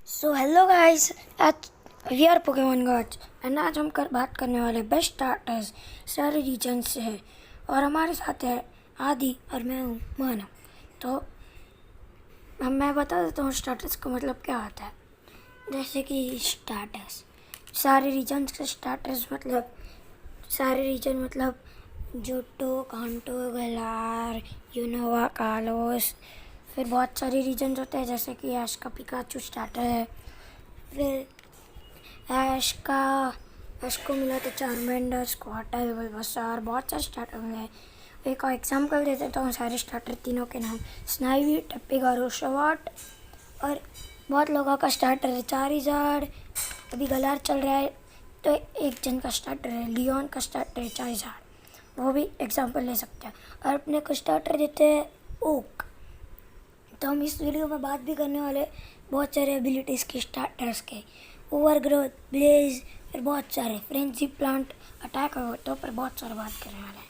सो hello guys, आज we are Pokemon gods and आज हम बात करने वाले बेस्ट स्टार्टर्स सारे रीजन से है। और हमारे साथ है आदि और मैं हूँ मानव। तो मैं बता देता हूँ स्टार्टर्स का मतलब क्या होता है। जैसे कि स्टार्टर्स सारे रीजन के स्टार्टर्स मतलब सारे रीजन मतलब जोटो, कांटो, गलार, यूनोवा, कालोस। फिर बहुत सारे रीजन्स होते हैं जैसे कि ऐश का पिकाचू स्टार्टर है। फिर ऐश को मिला था चार्मेंडर, स्क्वाटल, बल्बासार, बहुत सारे स्टार्टर मिले। एक और एग्जाम्पल दे देता हूँ सारे स्टार्टर तीनों के नाम। स्नाइवी, टप्पीगारो, शवाट और बहुत लोगों का स्टार्टर है चारिज़ार्ड। अभी गलार चल रहा है तो एक जन का स्टार्टर है, लियोन का स्टार्टर है चारिज़ार्ड, वो भी एग्जाम्पल ले सकते हैं। और अपने को स्टार्टर देते हैं ओक। तो हम इस वीडियो में बात भी करने वाले बहुत सारे एबिलिटीज़ के स्टार्टर्स के, ओवरग्रोथ, ब्लेज, फिर बहुत सारे फ्रेंजी, प्लांट, अटैक और तो पर बहुत सारे बात करने वाले हैं।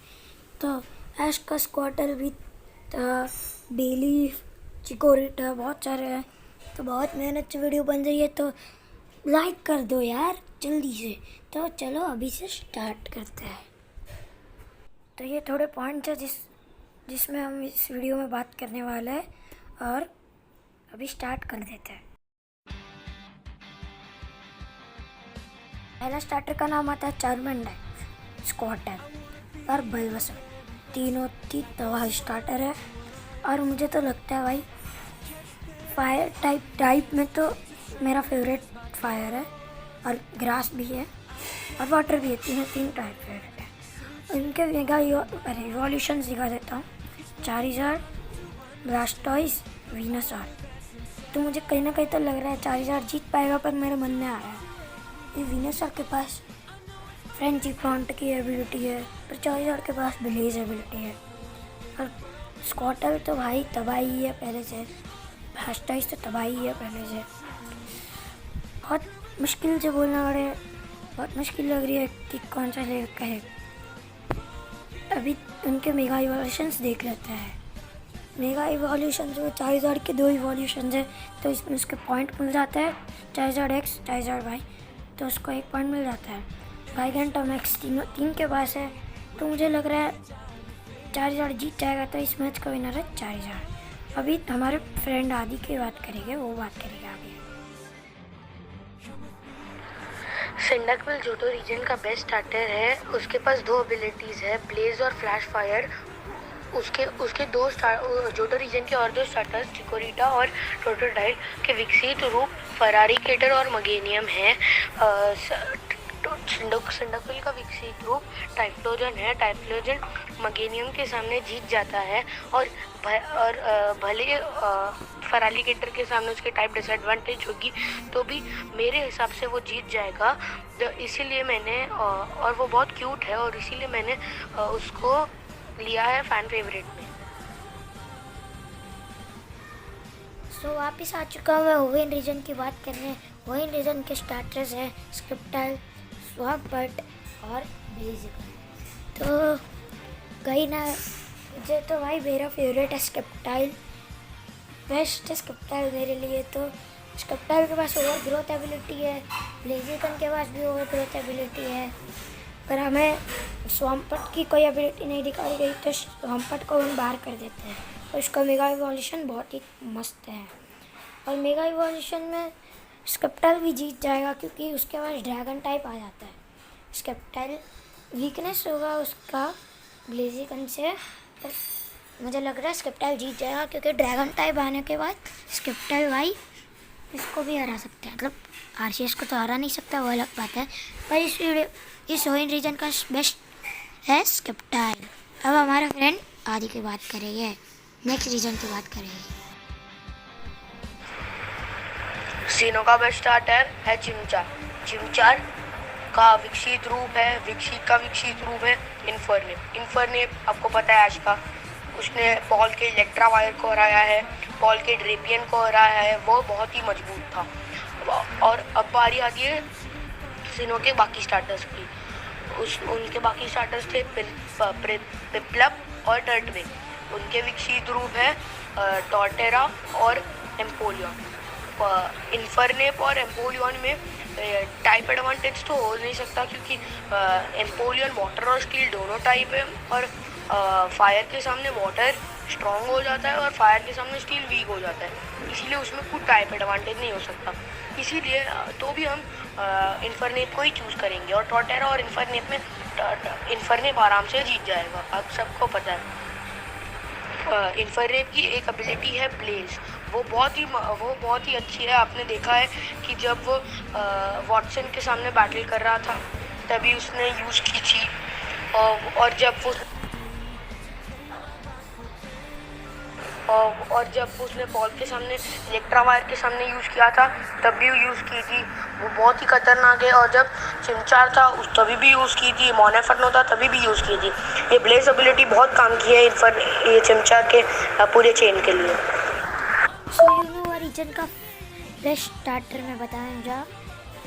तो ऐश का स्क्वाटल भी था, बेलीफ, चिकोरिटा, बहुत सारे हैं। तो बहुत मेहनत से वीडियो बन रही है तो लाइक कर दो यार जल्दी से। तो चलो अभी से स्टार्ट करते हैं। तो ये थोड़े पॉइंट्स हैं जिसमें हम इस वीडियो में बात करने वाले हैं और अभी स्टार्ट कर देते हैं। पहला स्टार्टर का नाम आता है चार्मेंडर, स्क्वाटर और बल्बासार। तीनों तबाह स्टार्टर है। और मुझे तो लगता है भाई फायर टाइप में तो मेरा फेवरेट फायर है और ग्रास भी है और वाटर भी है। तीन टाइप फेवरेट है। इनके मेगा इवोल्यूशन दिखा देता हूँ। चारिज़ार्ड, ब्लास्टॉइस, वीनोसॉर। तो मुझे कहीं ना कहीं तो लग रहा है चारिज़ार्ड जीत पाएगा, पर मेरे मन में आ रहा है ये वीनोसॉर के पास फ्रेंजी प्लांट की एबिलिटी है, पर चारिज़ार्ड के पास ब्लेज एबिलिटी है। और स्क्वाटल तो भाई तबाही है पहले से, ब्लास्टॉइस तो तबाही है पहले से। बहुत मुश्किल से बोलना पड़ रहा है, बहुत मुश्किल लग रही है कि कौन सा ले कहे। अभी उनके मेगा इवोल्यूशंस देख लेते हैं। मेगा इवोल्यूशन जो चारिज़ार्ड के 2 इवोल्यूशन है तो इसमें उसके पॉइंट मिल जाता है। चारिज़ार्ड एक्स, चारिज़ार्ड वाई, तो उसको 1 पॉइंट मिल जाता है। गाइगेंटम एक्स तीन के पास है। तो मुझे लग रहा है चारिज़ार्ड जीत जाएगा। तो इस मैच का विनर है चारिज़ार्ड। अभी हमारे फ्रेंड आदि की बात करेंगे, वो बात करेंगे आगे। सिंडाक्विल जोटो रीजन का बेस्ट स्टार्टर है। उसके पास 2 एबिलिटीज़ है, ब्लेज और फ्लैश फायर। उसके जोटो रीजन के और 2 स्टार्टर्स चिकोरिटा और टोटोडाइल के विकसित रूप फरारिकेटर और मगेनियम है। सिंडाक्विल का विकसित रूप टाइफ्लोजन है। टाइफ्लोजन मगेनियम के सामने जीत जाता है और भले फरालिकेटर के सामने उसके टाइप डिसएडवांटेज होगी तो भी मेरे हिसाब से वो जीत जाएगा। तो इसीलिए मैंने और वो बहुत क्यूट है और इसीलिए मैंने उसको लिया है फैन फेवरेट में। सो वापस आ चुका हूँ मैं ओवेन रीजन की बात करने। ओवेन रीजन के स्टार्टर्स हैं स्क्रिप्टाइल, स्वाम्पर्ट और ब्लेजिकन। तो कहीं ना मुझे तो भाई मेरा फेवरेट है स्क्रिप्टाइल, बेस्ट स्क्रिप्टाइल मेरे लिए। तो स्क्रिप्टाइल के पास ओवर ग्रोथ एबिलिटी है, ब्लेजिकन के पास भी ओवर ग्रोथ एबिलिटी है, पर हमें स्वाम्पर्ट की कोई एबिलिटी नहीं दिखाई गई तो स्वाम्पर्ट को हम बाहर कर देते हैं। और उसका मेगा इवोल्यूशन बहुत ही मस्त है। और मेगा इवोल्यूशन में स्क्रिप्टाइल भी जीत जाएगा क्योंकि उसके पास ड्रैगन टाइप आ जाता है। स्क्रिप्टाइल वीकनेस होगा उसका ब्लेजिकन से, तो मुझे लग रहा है स्क्रिप्टाइल जीत जाएगा क्योंकि ड्रैगन टाइप आने के बाद स्क्रिप्टाइल भाई इसको भी हरा सकते हैं। मतलब आरसीएस को तो हरा नहीं सकता, वो अलग बात है, पर इस ओवेन रीजन का बेस्ट है स्क्रिप्टाइल। अब हमारा फ्रेंड आदि की बात करेंगे, नेक्स्ट रीजन की बात करेंगे। सीनो का बेस्ट स्टार्टर है चिमचार। चिमचार का विकसित रूप है इन्फर्नेप। आपको पता है आज का उसने बॉल के इलेक्ट्रा वायर को हराया है, बॉल के ड्रेपियन को हराया है, वो बहुत ही मजबूत था। और अब बारी आती है सीनो के बाकी स्टार्टर्स की। उनके बाकी स्टार्टर्स थे पिपलप और टर्टविक। उनके विकसित रूप है टॉर्टेरा और एम्पोलियन। इन्फर्नेप और एम्पोलियन में टाइप एडवांटेज तो हो नहीं सकता, क्योंकि एम्पोलियन वाटर और स्टील दोनों टाइप है, और फायर के सामने वाटर स्ट्रॉन्ग हो जाता है और फायर के सामने स्टील वीक हो जाता है, इसीलिए उसमें कुछ टाइप एडवांटेज नहीं हो सकता। इसीलिए तो भी हम इन्फर्नेप को ही चूज़ करेंगे, और टॉर्टेरा और इन्फर्नेप में इन्फर्नेप आराम से जीत जाएगा, अब सबको पता है। इन्फर्नेप की एक एबिलिटी है ब्लेज, वो बहुत ही अच्छी है। आपने देखा है कि जब वो वॉटसन के सामने बैटल कर रहा था तभी उसने यूज़ की थी, और जब उसने पॉल के सामने इलेक्ट्रा वायर के सामने यूज़ किया था तब भी यूज़ की थी, वो बहुत ही खतरनाक है। और जब चिमचार था उस तभी भी यूज़ की थी, मोनेफर्नो था तभी भी यूज़ की थी। ये ब्लेज एबिलिटी बहुत काम की है ये चिमचार के पूरे चेन के लिए। रीजन का बेस्ट स्टार्टर मैं बताने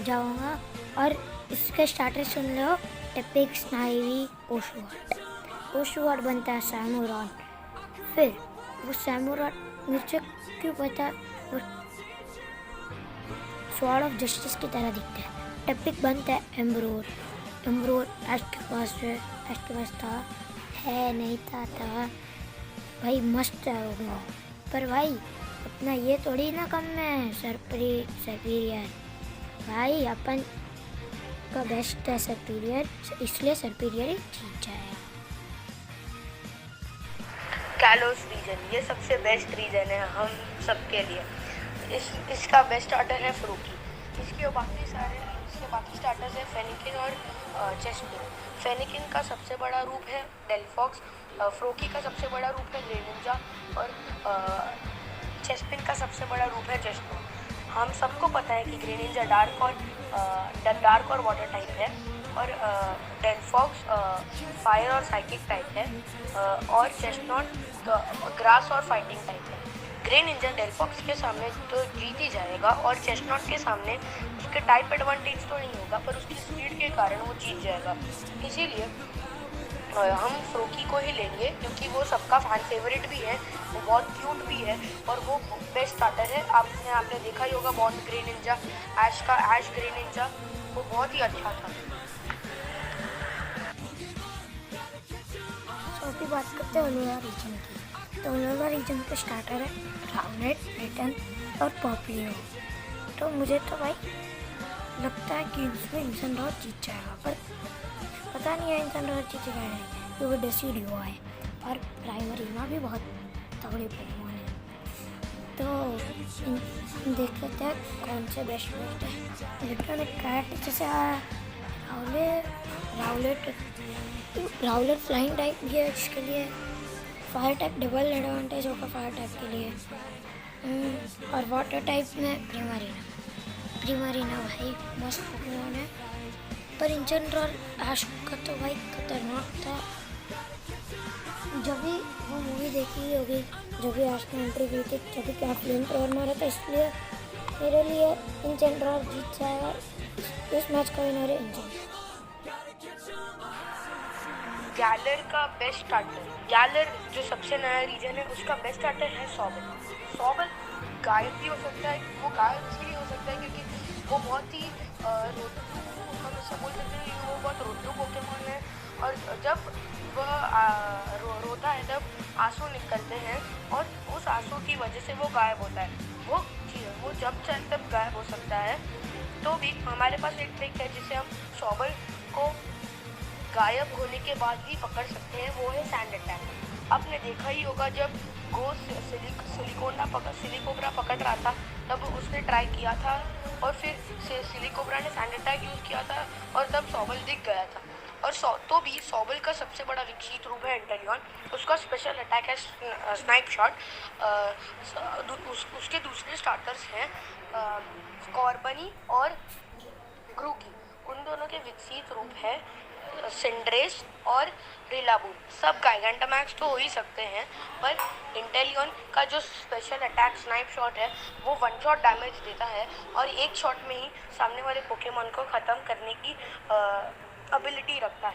जाऊँगा, और इसके स्टार्टर सुन लो। टेपिक, स्नाइवी, ओशुआर्ड बनता है सैमुरॉन। फिर वो सैमुरॉन मुझे क्यों पता वो स्वॉर्ड ऑफ जस्टिस की तरह दिखता है। टेपिक बनता है एम्ब्रोर एश के पास था, है नहीं था भाई, मस्त है वो। पर भाई अपना ये थोड़ी ना कम है सरपीरियर भाई, अपन का बेस्ट है सरपीरियर, इसलिए सरपीरियर ही जीत जाएगा। कैलोस रीजन ये सबसे बेस्ट रीजन है हम सबके लिए। इसका बेस्ट स्टार्टर है फ्रोकी। इसके बाकी स्टार्टर्स है फेनिकिन और चेस्पिन। फेनिकिन का सबसे बड़ा रूप है डेलफॉक्स, फ्रोकी का सबसे बड़ा रूप है ग्रेनिंजा, और चेस्पिन का सबसे बड़ा रूप है चेस्टो। हम सबको पता है कि ग्रेनिंजा डार्क और वाटर टाइप है, और डेलफॉक्स फायर और साइकिक टाइप है, और चेस्टनॉट ग्रास और फाइटिंग टाइप है। ग्रेनिंजा डेलफॉक्स के सामने तो जीत ही जाएगा, और चेस्टनॉट के सामने उसके टाइप एडवांटेज तो नहीं होगा, पर उसकी स्पीड के कारण वो जीत जाएगा। इसीलिए हम फ्रोकी को ही लेंगे, क्योंकि वो सबका फैन फेवरेट भी है, वो बहुत क्यूट भी है, और वो बेस्ट स्टार्टर है। आपने देखा ही होगा बॉन्ड ग्रेनिंजा, ऐश ग्रेनिंजा, वो बहुत ही अच्छा था। तो अभी बात करते हैं ओलोरा रीजन की। तो ओलोरा रीजन के स्टार्टर है राउलेट, रिटन और पॉपलियो। तो मुझे तो भाई लगता है कि उसमें इंसनरॉड जीत जाएगा, पर पता नहीं है इंसनरॉड जीतेगा नहीं, क्योंकि डेसिडियो है और प्राइमरीना भी बहुत तगड़े पोकेमॉन है। तो देख लेते हैं कौन से बेस्ट है। इलेक्ट्रॉनिक कैट जैसे राउलेट फ्लाइंग टाइप भी है, जिसके लिए फायर टाइप डबल एडवांटेज होगा फायर टाइप के लिए। और वाटर टाइप में प्रीमारीना भाई मस्त पोकेमॉन है, पर इन जनरल ऐश का तो भाई खतरनाक था। जब भी वो मूवी देखी होगी, जब भी ऐश ने एंट्री की थी, जब भी क्या फ्लेम थ्रोअर मारा था, इसलिए मेरे लिए इन जनरल जीत जाएगा। इस मैच का विनर है इन जनरल। गैलर का बेस्ट स्टार्टर, गैलर जो सबसे नया रीजन है उसका बेस्ट स्टार्टर है सॉबल। गायब भी हो सकता है, वो गायब इसलिए हो सकता है क्योंकि वो बहुत ही हम इससे बोल सकते हैं कि वो बहुत रोटू पोकेमॉन है, और जब वह रोता है तब आंसू निकलते हैं, और उस आंसू की वजह से वो गायब होता है। वो जब चाहे तब गायब हो सकता है। तो भी हमारे पास एक ट्रिक है जिससे हम सॉबल को गायब होने के बाद भी पकड़ सकते हैं, वो है सैंड अटैक। आपने देखा ही होगा जब घोस्ट सिलिकोब्रा पकड़ रहा था तब उसने ट्राई किया था, और फिर सिलिकोब्रा ने सैंड अटैक यूज़ किया था, और तब सॉबल दिख गया था। और तो भी सॉबल का सबसे बड़ा विकसित रूप है इंटेलियन। उसका स्पेशल अटैक है स्नाइप शॉट। उसके दूसरे स्टार्टर्स हैं स्कॉर्बनी और ग्रूकी। उन दोनों के विकसित रूप है सिंड्रेस और रिलाबून। सब गाइगेंटामैक्स तो हो ही सकते हैं, पर इंटेलियन का जो स्पेशल अटैक स्नाइप शॉट है वो 1 शॉट डैमेज देता है, और 1 शॉट में ही सामने वाले पोकेमॉन को ख़त्म करने की एबिलिटी रखता है।